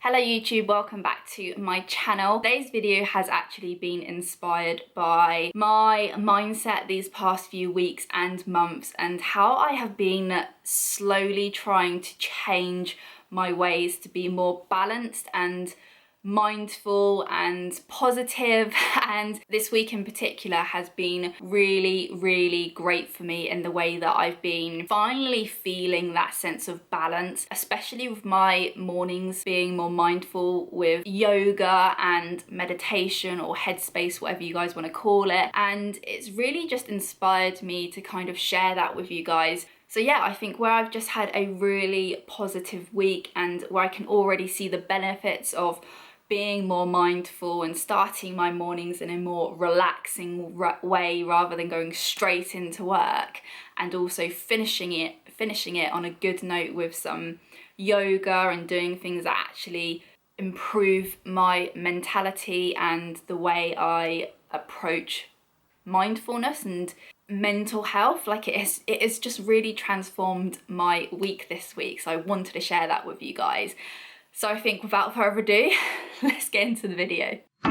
Hello YouTube, welcome back to my channel. Today's video has actually been inspired by my mindset these past few weeks and months and how I have been slowly trying to change my ways to be more balanced and mindful and positive, and this week in particular has been really great for me in the way that I've been finally feeling that sense of balance, especially with my mornings being more mindful with yoga and meditation or headspace, whatever you guys want to call it, and it's really just inspired me to kind of share that with you guys. So yeah, I think where I've just had a really positive week and where I can already see the benefits of being more mindful and starting my mornings in a more relaxing way rather than going straight into work, and also finishing it on a good note with some yoga and doing things that actually improve my mentality and the way I approach mindfulness and mental health. Like it has just really transformed my week this week, so I wanted to share that with you guys. So I think without further ado, let's get into the video. The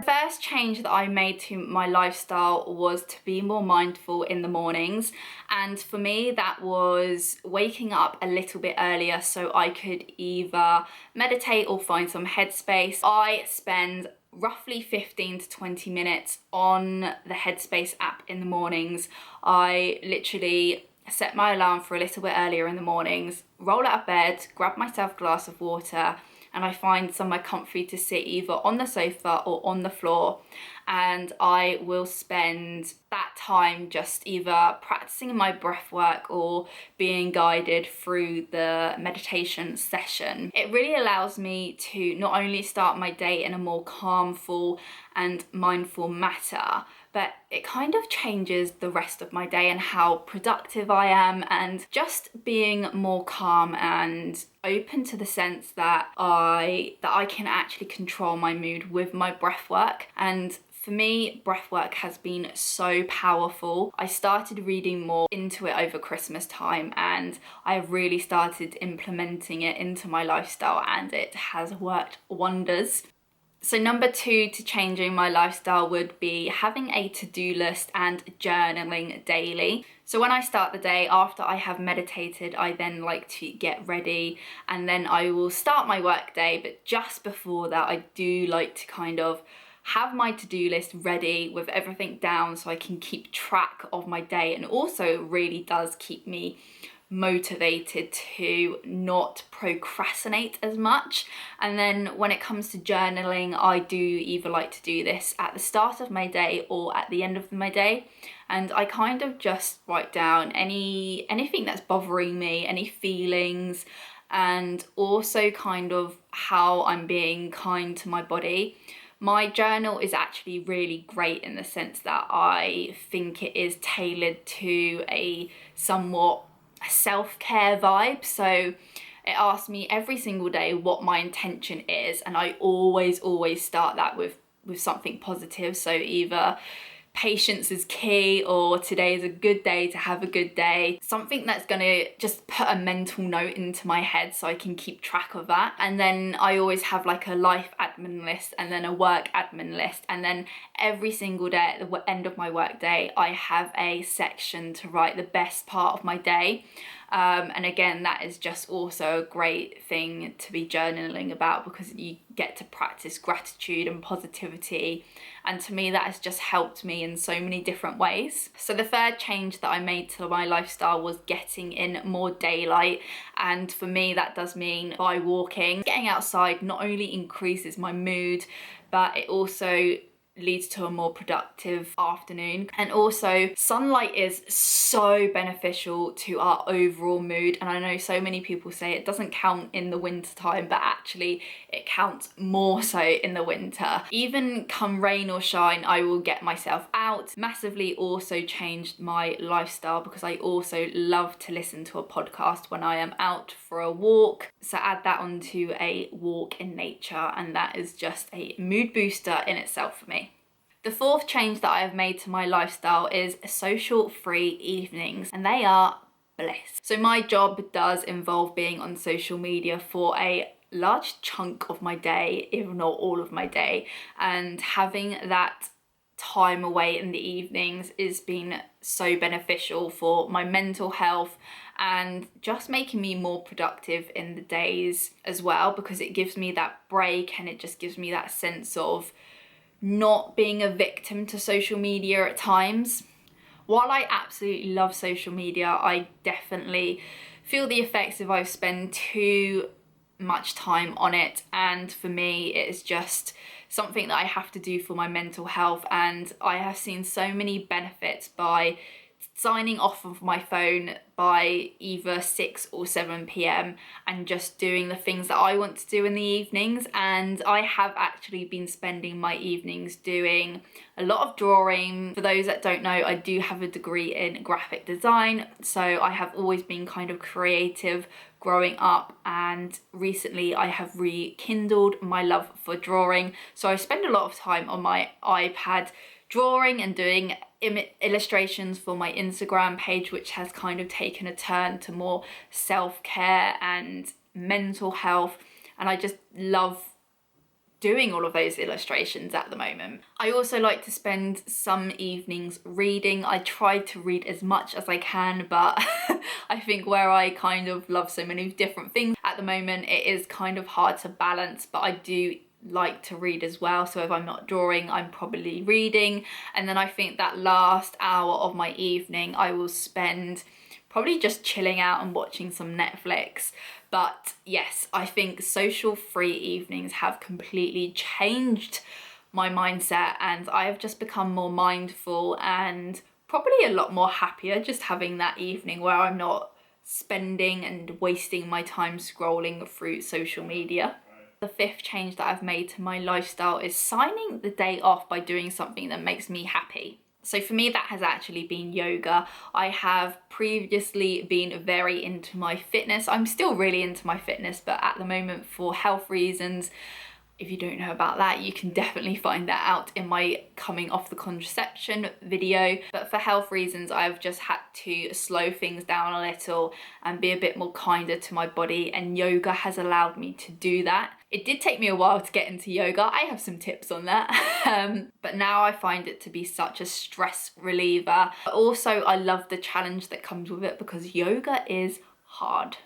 first change that I made to my lifestyle was to be more mindful in the mornings, and for me that was waking up a little bit earlier so I could either meditate or find some headspace. I spend roughly 15 to 20 minutes on the Headspace app in the mornings. I literally set my alarm for a little bit earlier in the mornings, roll out of bed, grab myself a glass of water, and I find somewhere comfy to sit either on the sofa or on the floor, and I will spend that time just either practicing my breath work or being guided through the meditation session. It really allows me to not only start my day in a more calmful and mindful manner, but it kind of changes the rest of my day and how productive I am, and just being more calm and open to the sense that I can actually control my mood with my breath work. And for me, breath work has been so powerful. I started reading more into it over Christmas time, and I really started implementing it into my lifestyle, and it has worked wonders. So number 2 to changing my lifestyle would be having a to-do list and journaling daily. So when I start the day, after I have meditated, I then like to get ready, and then I will start my work day. But just before that, I do like to kind of have my to-do list ready with everything down so I can keep track of my day, and also really does keep me motivated to not procrastinate as much. And then when it comes to journaling, I do either like to do this at the start of my day or at the end of my day, and I kind of just write down anything that's bothering me, any feelings, and also kind of how I'm being kind to my body. My journal is actually really great in the sense that I think it is tailored to a somewhat self-care vibe. So it asks me every single day what my intention is, and I always start that with something positive. So either patience is key, or today is a good day to have a good day. Something that's gonna just put a mental note into my head so I can keep track of that. And then I always have like a life admin list and then a work admin list. And then every single day at the end of my work day, I have a section to write the best part of my day. And again, that is just also a great thing to be journaling about, because you get to practice gratitude and positivity, and to me that has just helped me in so many different ways. So the third change that I made to my lifestyle was getting in more daylight, and for me that does mean by walking. Getting outside not only increases my mood, but it also leads to a more productive afternoon. And also sunlight is so beneficial to our overall mood, and I know so many people say it doesn't count in the winter time, but actually it counts more so in the winter. Even come rain or shine, I will get myself out. Massively also changed my lifestyle because I also love to listen to a podcast when I am out for a walk, so add that onto a walk in nature, and that is just a mood booster in itself for me. The fourth change that I have made to my lifestyle is social free evenings, and they are bliss. So my job does involve being on social media for a large chunk of my day, if not all of my day, and having that time away in the evenings has been so beneficial for my mental health and just making me more productive in the days as well, because it gives me that break and it just gives me that sense of not being a victim to social media at times. While I absolutely love social media, I definitely feel the effects if I spend too much time on it, and for me it is just something that I have to do for my mental health, and I have seen so many benefits by signing off of my phone by either 6 or 7 p.m. and just doing the things that I want to do in the evenings. And I have actually been spending my evenings doing a lot of drawing. For those that don't know, I do have a degree in graphic design, so I have always been kind of creative growing up, and recently I have rekindled my love for drawing. So I spend a lot of time on my iPad drawing and doing illustrations for my Instagram page, which has kind of taken a turn to more self-care and mental health, and I just love doing all of those illustrations at the moment. I also like to spend some evenings reading. I try to read as much as I can, but I think where I kind of love so many different things at the moment, it is kind of hard to balance, but I do like to read as well. So if I'm not drawing, I'm probably reading. And then I think that last hour of my evening I will spend probably just chilling out and watching some Netflix. But yes, I think social free evenings have completely changed my mindset, and I have just become more mindful and probably a lot more happier just having that evening where I'm not spending and wasting my time scrolling through social media. The fifth change that I've made to my lifestyle is signing the day off by doing something that makes me happy. So for me, that has actually been yoga. I have previously been very into my fitness. I'm still really into my fitness, but at the moment, for health reasons, if you don't know about that, you can definitely find that out in my coming off the contraception video. But for health reasons, I've just had to slow things down a little and be a bit more kinder to my body, and yoga has allowed me to do that. It did take me a while to get into yoga. I have some tips on that. But now I find it to be such a stress reliever. But also I love the challenge that comes with it, because yoga is hard.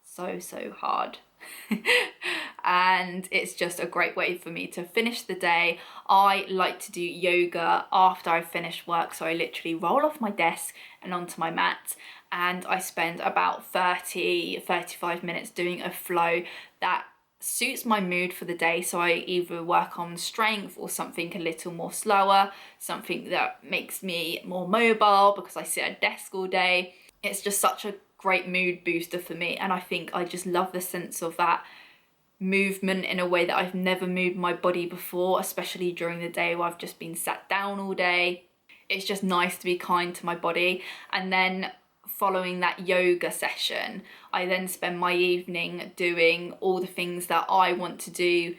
So hard. And it's just a great way for me to finish the day. I like to do yoga after I finish work, so I literally roll off my desk and onto my mat, and I spend about 35 minutes doing a flow that suits my mood for the day. So I either work on strength or something a little more slower, something that makes me more mobile because I sit at a desk all day. It's just such a great mood booster for me, and I think I just love the sense of that movement in a way that I've never moved my body before, especially during the day where I've just been sat down all day. It's just nice to be kind to my body. And then following that yoga session, I then spend my evening doing all the things that I want to do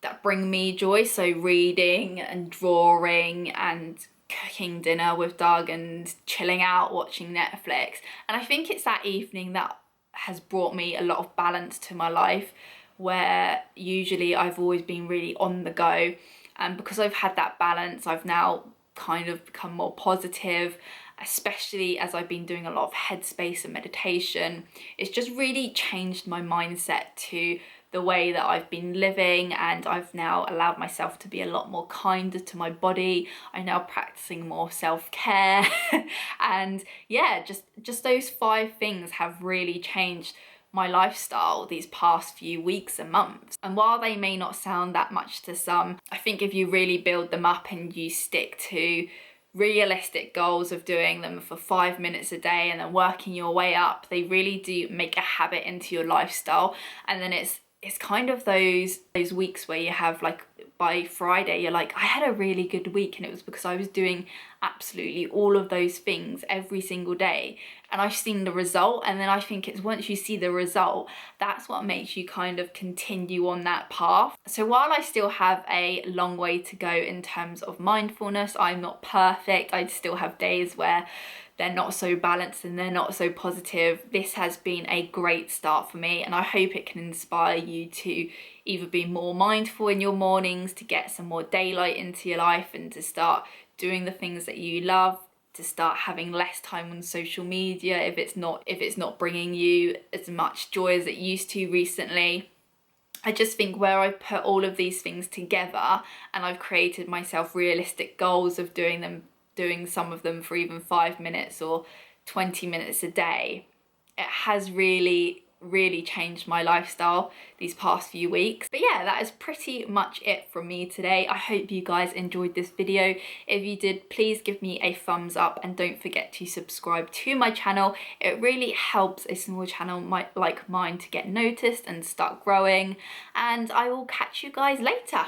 that bring me joy. So reading and drawing and cooking dinner with Doug and chilling out watching Netflix. And I think it's that evening that has brought me a lot of balance to my life, where usually I've always been really on the go, and because I've had that balance, I've now kind of become more positive, especially as I've been doing a lot of headspace and meditation. It's just really changed my mindset to the way that I've been living, and I've now allowed myself to be a lot more kinder to my body. I'm now practicing more self-care and yeah, just those 5 things have really changed my lifestyle these past few weeks and months. And while they may not sound that much to some, I think if you really build them up and you stick to realistic goals of doing them for 5 minutes a day and then working your way up, they really do make a habit into your lifestyle. And then it's kind of those weeks where you have, like, by Friday you're like, I had a really good week, and it was because I was doing absolutely all of those things every single day, and I've seen the result. And then I think it's once you see the result, that's what makes you kind of continue on that path. So while I still have a long way to go in terms of mindfulness, I'm not perfect. I still have days where they're not so balanced and they're not so positive. This has been a great start for me, and I hope it can inspire you to either be more mindful in your mornings, to get some more daylight into your life, and to start doing the things that you love, to start having less time on social media if it's not bringing you as much joy as it used to recently. I just think where I've put all of these things together and I've created myself realistic goals of doing some of them for even 5 minutes or 20 minutes a day, it has really changed my lifestyle these past few weeks. But yeah, that is pretty much it from me today. I hope you guys enjoyed this video. If you did, please give me a thumbs up and don't forget to subscribe to my channel. It really helps a small channel like mine to get noticed and start growing. And I will catch you guys later.